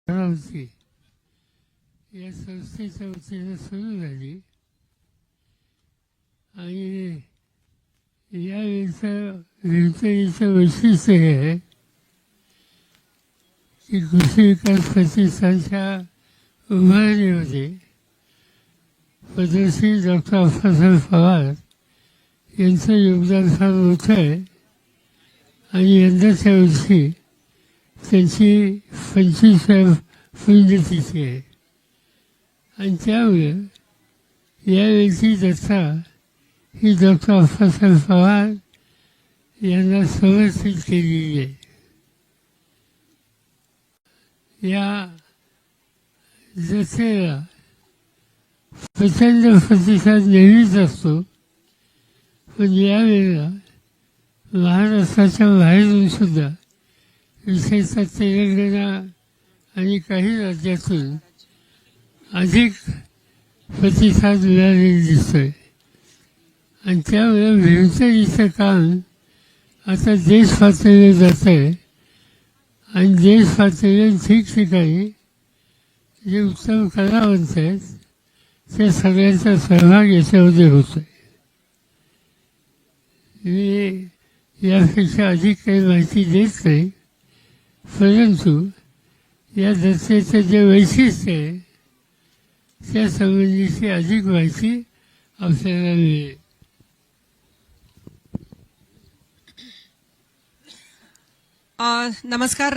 होती या संस्थेच्या वतीनं सुरू झाली आणि यावेळेचं विंचणीचं वैशिष्ट्य हे आहे की कृषी विकास प्रतिष्ठानच्या उभारणीमध्ये पद्मश्री डॉक्टर अप्पासाहेब पवार यांचं योगदान फार मोठं आहे आणि यंदाच्या वर्षी त्यांची 25व्या पुण्यतिथी आहे आणि त्यामुळे यावेळची जत्रा ही डॉक्टर अप्पासाहेब पवार यांना समर्पित केलेली आहे. या जत्रेला प्रचंड प्रतिसाद नेहमीच असतो, पण यावेळेला महाराष्ट्राच्या बाहेरून सुद्धा विशेषतः तेलंगणा आणि काही राज्यातून अधिक प्रतिसाद मिळालेला दिसतोय आणि त्यामुळे विंचणीचं काम आता देश पातळीवर जात आहे आणि देश पातळीवर ठिकठिकाणी जे उत्तम कलावंत आहेत त्या सगळ्यांचा सहभाग याच्यामध्ये होतो आहे. मी यापेक्षा अधिक काही माहिती देत नाही, परंतु या जत्रेचं जे वैशिष्ट्य आहे त्या संबंधीची अधिक माहिती आपल्याला मिळेल. नमस्कार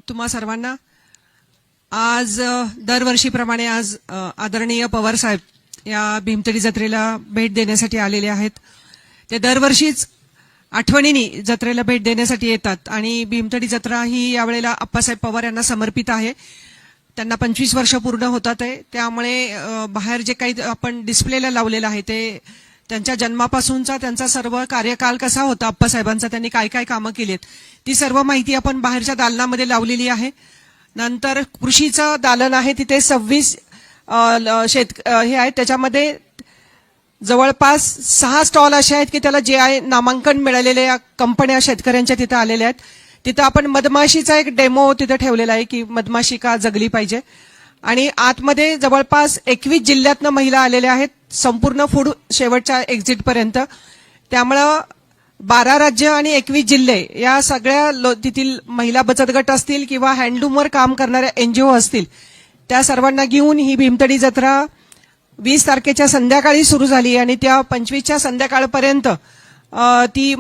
तुम्हा सर्वांना. आज दरवर्षीप्रमाणे आज आदरणीय पवार साहेब या भीमतडी जत्रेला भेट देण्यासाठी आलेले आहेत. ते दरवर्षीच आठवणीने जत्रेला भेट देण्यासाठी येतात आणि भीमतडी जत्रा ही यावेळेला अप्पासाहेब पवार यांना समर्पित आहे. त्यांना 25 वर्ष पूर्ण होतात आहे, त्यामुळे बाहेर जे काही आपण डिस्प्लेला लावलेलं आहे ते त्यांच्या जन्मापासूनचा त्यांचा सर्व कार्यकाल कसा होता अप्पासाहेबांचा, त्यांनी काय काय कामं केलीत ती सर्व माहिती आपण बाहेरच्या दालनामध्ये लावलेली आहे. नंतर कृषीचं दालन आहे, तिथे 26 हे आहेत, त्याच्यामध्ये जवळपास 6 स्टॉल असे आहेत की त्याला GI नामांकन मिळालेल्या कंपन्या शेतकऱ्यांच्या तिथे आलेल्या आहेत. तिथं आपण मधमाशीचा एक डेमो तिथे ठेवलेला आहे की मधमाशी का जगली पाहिजे आणि आतमध्ये जवळपास 21 जिल्ह्यातनं महिला आलेल्या आहेत संपूर्ण फूड शेवटच्या एक्झिटपर्यंत. त्यामुळं 12 राज्य आणि 21 जिल्हे या सगळ्या तिथील महिला बचत गट असतील किंवा हँडलूमवर काम करणाऱ्या NGO असतील त्या सर्वांना घेऊन ही भीमतडी जत्रा 20 तारखेच्या संध्याकाळी सुरू झाली आणि त्या 25च्या संध्याकाळपर्यंत ती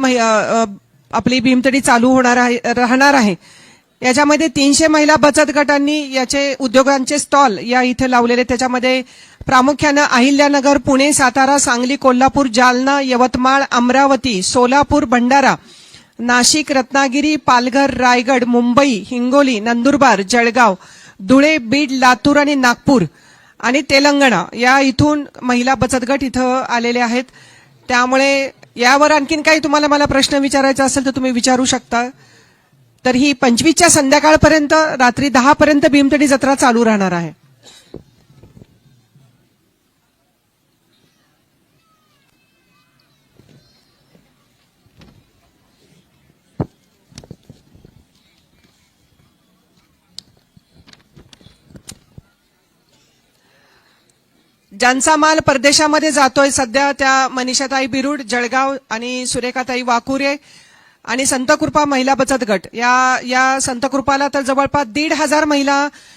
आपली भीमतडी चालू राहणार आहे. याच्यामध्ये 300 महिला बचत गटांनी याचे उद्योगांचे स्टॉल या इथे लावलेले. त्याच्यामध्ये प्रामुख्यानं अहिल्यानगर, पुणे, सातारा, सांगली, कोल्हापूर, जालना, यवतमाळ, अमरावती, सोलापूर, भंडारा, नाशिक, रत्नागिरी, पालघर, रायगड, मुंबई, हिंगोली, नंदुरबार, जळगाव, धुळे, बीड, लातूर आणि नागपूर आणि तेलंगणा या इथून महिला बचत गट इथं आलेले आहेत. त्यामुळे यावर आणखीन काही तुम्हाला मला प्रश्न विचारायचा असेल तर तुम्ही विचारू शकता. तर ही 25च्या संध्याकाळपर्यंत रात्री 10 पर्यंत भीमतडी जत्रा चालू राहणार आहे. ज्यांचा माल परदेशामध्ये जातोय सध्या त्या मनीषाताई बिरुड जळगाव आणि सुरेखाताई वाकुरे आणि संतकृपा महिला बचत गट या संतकृपाला तर जवळपास 1,500 महिला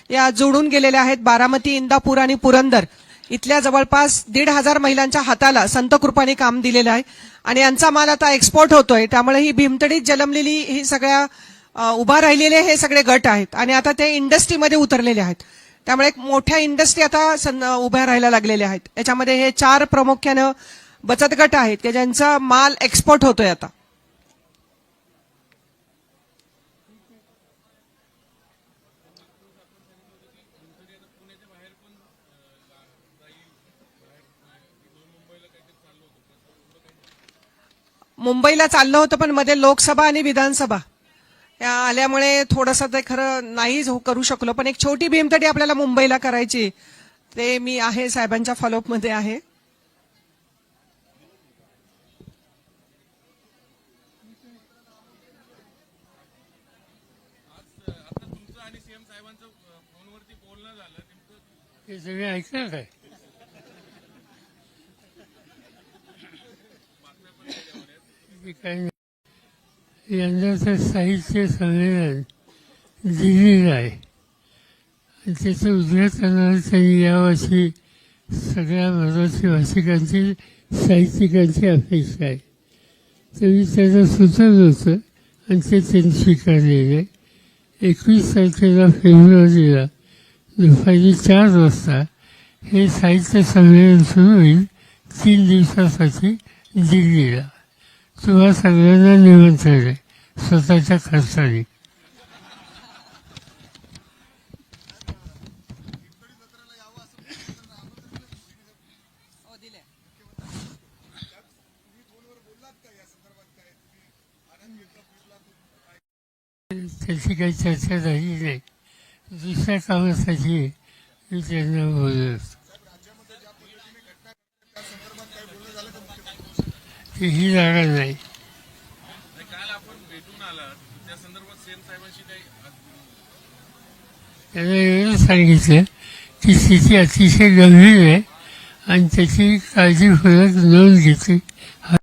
या जोडून गेलेल्या आहेत. बारामती, इंदापूर आणि पुरंदर इथल्या जवळपास 1,500 महिलांच्या हाताला संतकृपाने काम दिलेलं आहे आणि यांचा माल आता एक्सपोर्ट होतोय. त्यामुळे ही भीमतडीत जन्मलेली ही सगळ्या उभा राहिलेले हे सगळे गट आहेत आणि आता ते इंडस्ट्रीमध्ये उतरलेले आहेत. त्यामुळे एक मोठ्या इंडस्ट्री आता उभ्या राहायला लागलेल्या आहेत. याच्यामध्ये हे 4 प्रामुख्यानं बचत गट आहेत की ज्यांचा माल एक्सपोर्ट होतोय आता. मुंबईला चाललं होतं पण मध्ये लोकसभा आणि विधानसभा या आल्यामुळे थोडंसं ते खरं नाही करू शकलो. पण एक छोटी भीमतडी आपल्याला मुंबईला करायची, ते मी आहे साहेबांच्या फॉलोअपमध्ये आहे. आता तुमचं आणि CM साहेबांचं हे सगळे ऐकलं काय? ते काही नाही. यंदाचं साहित्य संमेलन दिल्लीला आहे आणि त्याचं उद्घाटनाला त्यांनी यावर्षी सगळ्या मराठी भाषिकांची साहित्यिकांची अपेक्षा आहे. तरी त्यांना सुचवलं होतं आणि ते त्यांनी स्वीकारलेलं आहे. 21 तारखेला फेब्रुवारीला दुपारी 4 वाजता हे साहित्य संमेलन सुरू होईल 3 दिवसासाठी दिल्लीला. तुम्हा सगळ्यांना निमंत्रण आहे स्वतःच्या खर्चाने. त्याची काही चर्चा झाली नाही. दुसऱ्या कामासाठी मी त्यांना बोललो असतो. ही जागा नाही. काल आपण भेटून आलात त्या संदर्भात सेन साहेबांशी काही त्यांना एवढं सांगितलं की स्थिती अतिशय गंभीर आहे आणि त्याची काळजीपूर्वक नोंद घेतली.